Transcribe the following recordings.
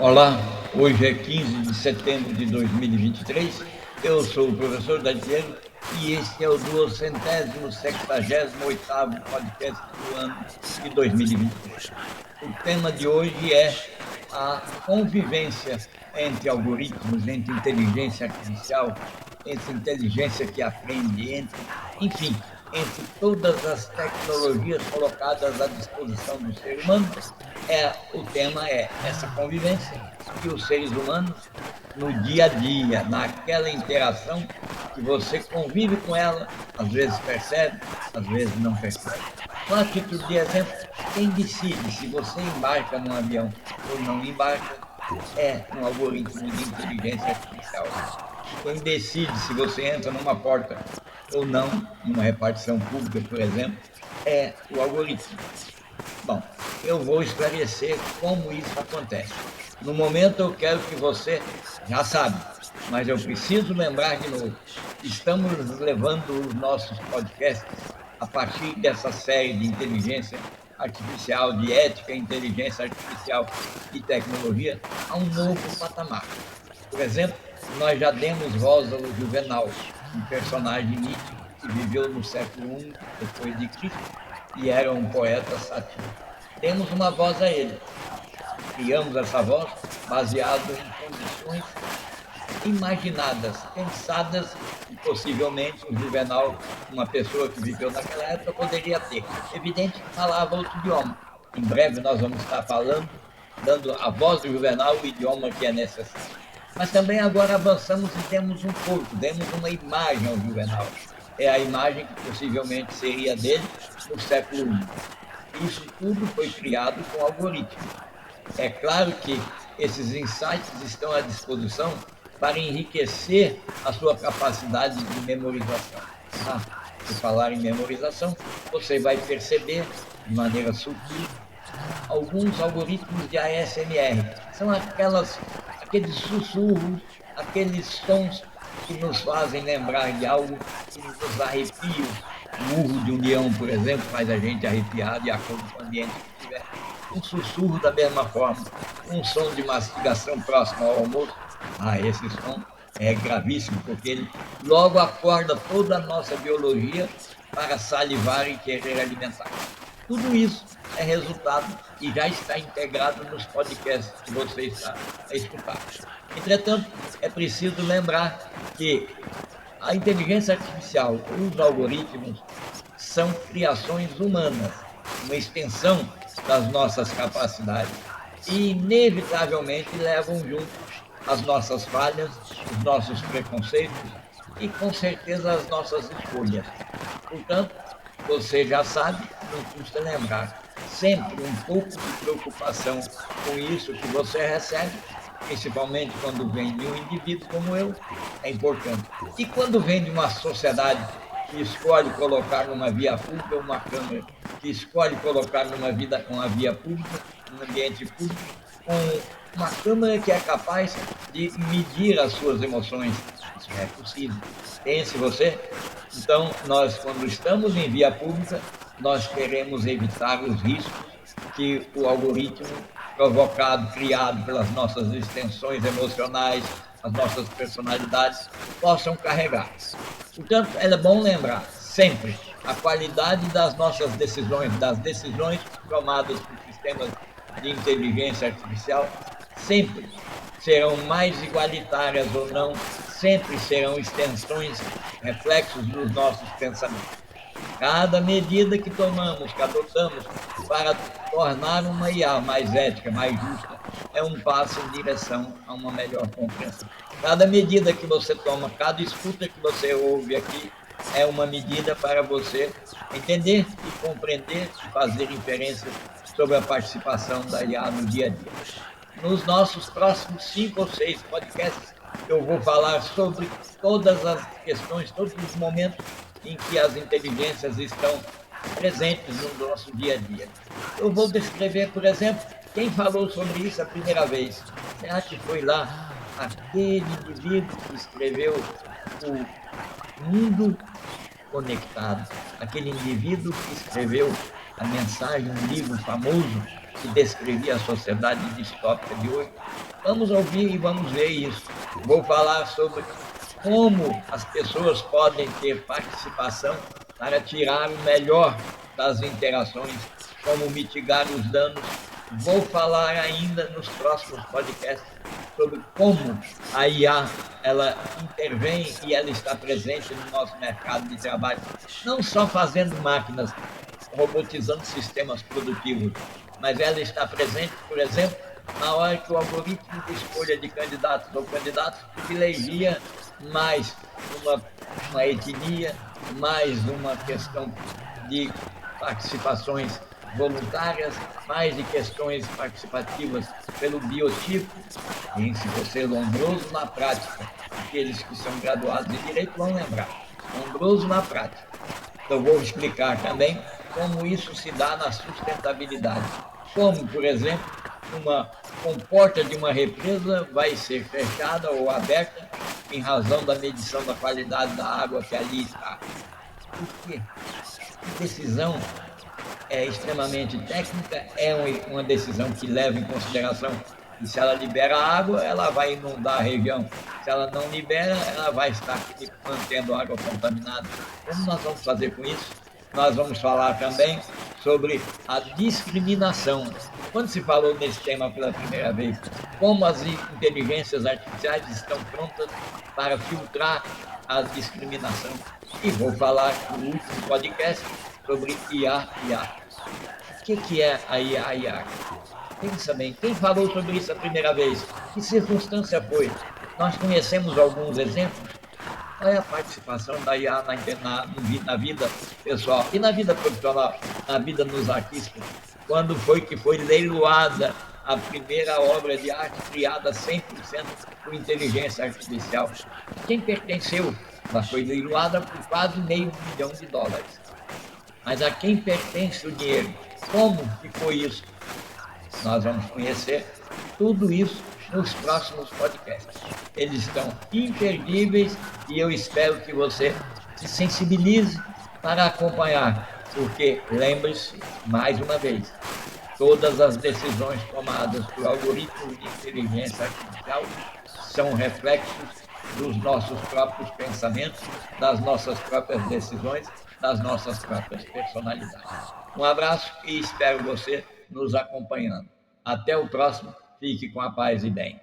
Olá, hoje é 15 de setembro de 2023. Eu sou o professor Daniel e este é o 268º podcast do ano de 2023. O tema de hoje é a convivência entre algoritmos, entre inteligência artificial, entre inteligência que aprende, enfim, entre todas as tecnologias colocadas à disposição do ser humano. O tema é essa convivência que os seres humanos, no dia a dia, naquela interação que você convive com ela, às vezes percebe, às vezes não percebe. Só a título de exemplo, quem decide se você embarca num avião ou não embarca é um algoritmo de inteligência artificial. Quem decide se você entra numa porta ou não, numa repartição pública, por exemplo, é o algoritmo. Bom, eu vou esclarecer como isso acontece. No momento eu quero que você já sabe, mas eu preciso lembrar de novo. Estamos levando os nossos podcasts a partir dessa série de inteligência artificial, de ética, inteligência artificial e tecnologia a um novo patamar. Por exemplo, nós já demos voz ao Juvenal, um personagem mítico que viveu no século I depois de Cristo e era um poeta satírico. Demos uma voz a ele. Criamos essa voz baseado em condições imaginadas, pensadas, e possivelmente o Juvenal, uma pessoa que viveu naquela época, poderia ter. Evidente que falava outro idioma. Em breve nós vamos estar falando, dando a voz do Juvenal o idioma que é necessário. Mas também agora avançamos e demos um corpo, demos uma imagem ao Juvenal. É a imagem que possivelmente seria dele no século I. Isso tudo foi criado com algoritmo. É claro que esses insights estão à disposição para enriquecer a sua capacidade de memorização. Se falar em memorização, você vai perceber, de maneira sutil, alguns algoritmos de ASMR. São aqueles sussurros, aqueles sons que nos fazem lembrar de algo que nos arrepia. O urro de um leão, por exemplo, faz a gente arrepiar de acordo com o ambiente que tiver. Um sussurro da mesma forma, um som de mastigação próximo ao almoço. Esse som é gravíssimo, porque ele logo acorda toda a nossa biologia para salivar e querer alimentar. Tudo isso é resultado e já está integrado nos podcasts que você está a escutar. Entretanto, é preciso lembrar que a inteligência artificial, os algoritmos, são criações humanas, uma extensão das nossas capacidades e, inevitavelmente, levam junto as nossas falhas, os nossos preconceitos e, com certeza, as nossas escolhas. Portanto, você já sabe, não custa lembrar, sempre um pouco de preocupação com isso que você recebe, principalmente quando vem de um indivíduo como eu, é importante. E quando vem de uma sociedade que escolhe colocar numa via pública uma câmera, que escolhe colocar uma via pública, num ambiente público, com uma câmera que é capaz de medir as suas emoções. Isso é possível. Pense você. Então, nós, quando estamos em via pública, nós queremos evitar os riscos que o algoritmo provocado, criado pelas nossas extensões emocionais, as nossas personalidades, possam carregar. Portanto, é bom lembrar sempre a qualidade das nossas decisões, das decisões tomadas por sistemas de inteligência artificial, sempre serão mais igualitárias ou não, sempre serão extensões, reflexos dos nossos pensamentos. Cada medida que tomamos, que adotamos para tornar uma IA mais ética, mais justa, é um passo em direção a uma melhor compreensão. Cada medida que você toma, cada escuta que você ouve aqui, é uma medida para você entender e compreender e fazer inferências sobre a participação da IA no dia a dia. Nos nossos próximos 5 ou 6 podcasts, eu vou falar sobre todas as questões, todos os momentos em que as inteligências estão presentes no nosso dia a dia. Eu vou descrever, por exemplo, quem falou sobre isso a primeira vez. Será que foi lá aquele indivíduo que escreveu o Mundo Conectado, aquele indivíduo que escreveu a mensagem, um livro famoso que descrevia a sociedade distópica de hoje. Vamos ouvir e vamos ver isso. Vou falar sobre como as pessoas podem ter participação para tirar o melhor das interações, como mitigar os danos. Vou falar ainda nos próximos podcasts sobre como a IA ela intervém e ela está presente no nosso mercado de trabalho, não só fazendo máquinas, robotizando sistemas produtivos, mas ela está presente, por exemplo, na hora que o algoritmo de escolha de candidatos ou candidatos privilegia mais uma etnia, mais uma questão de participações voluntárias, mais de questões participativas pelo biotipo. E se você é lombroso na prática, aqueles que são graduados em Direito vão lembrar, lombroso na prática. Eu vou explicar também como isso se dá na sustentabilidade. Como, por exemplo, uma comporta de uma represa vai ser fechada ou aberta em razão da medição da qualidade da água que ali está. Por quê? Decisão é extremamente técnica, é uma decisão que leva em consideração que se ela libera água, ela vai inundar a região. Se ela não libera, ela vai estar mantendo a água contaminada. Como nós vamos fazer com isso? Nós vamos falar também sobre a discriminação. Quando se falou nesse tema pela primeira vez, como as inteligências artificiais estão prontas para filtrar a discriminação. E vou falar no último podcast sobre IA. O que é a IA? Pensa bem, quem falou sobre isso a primeira vez? Que circunstância foi? Nós conhecemos alguns exemplos? Qual é a participação da IA na vida pessoal e na vida profissional, na vida dos artistas? Quando foi que foi leiloada a primeira obra de arte criada 100% por inteligência artificial? Quem pertenceu? Ela foi leiloada por quase $500 milhões. Mas a quem pertence o dinheiro? Como que foi isso? Nós vamos conhecer tudo isso nos próximos podcasts. Eles estão imperdíveis e eu espero que você se sensibilize para acompanhar, porque lembre-se, mais uma vez, todas as decisões tomadas por algoritmos de inteligência artificial são reflexos dos nossos próprios pensamentos, das nossas próprias decisões, das nossas próprias personalidades. Um abraço e espero você nos acompanhando. Até o próximo. Fique com a paz e bem.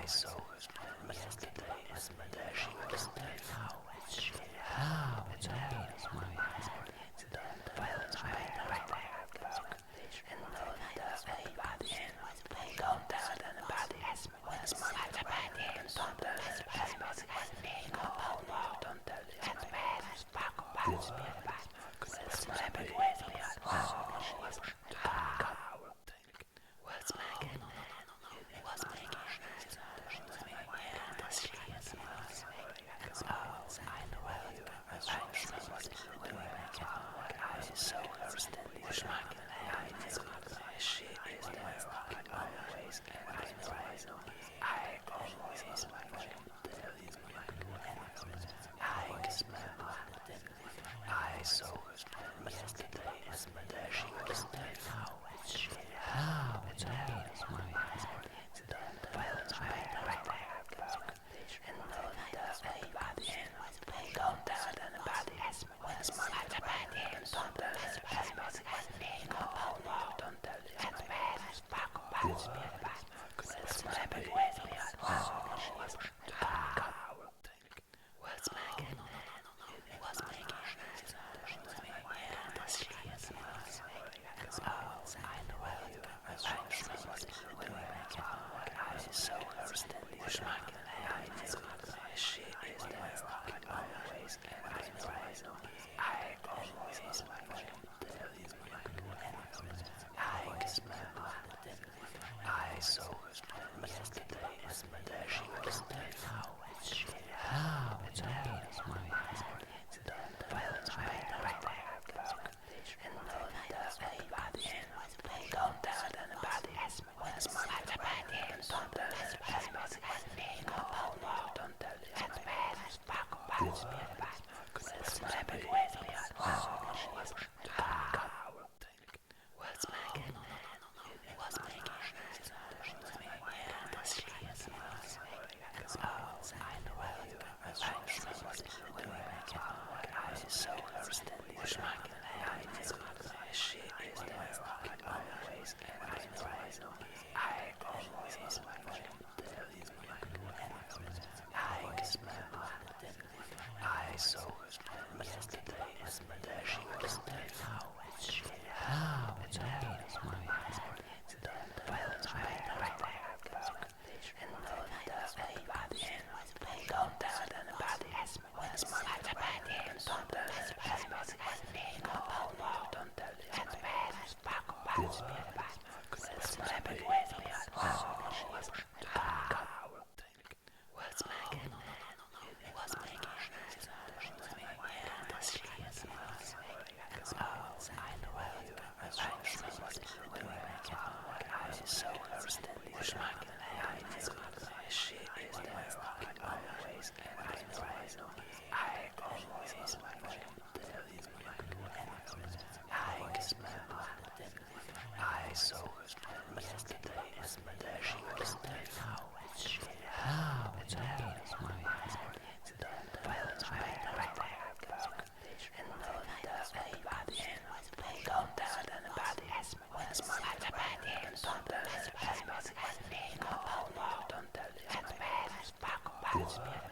I saw yesterday as Madeshi Don't tell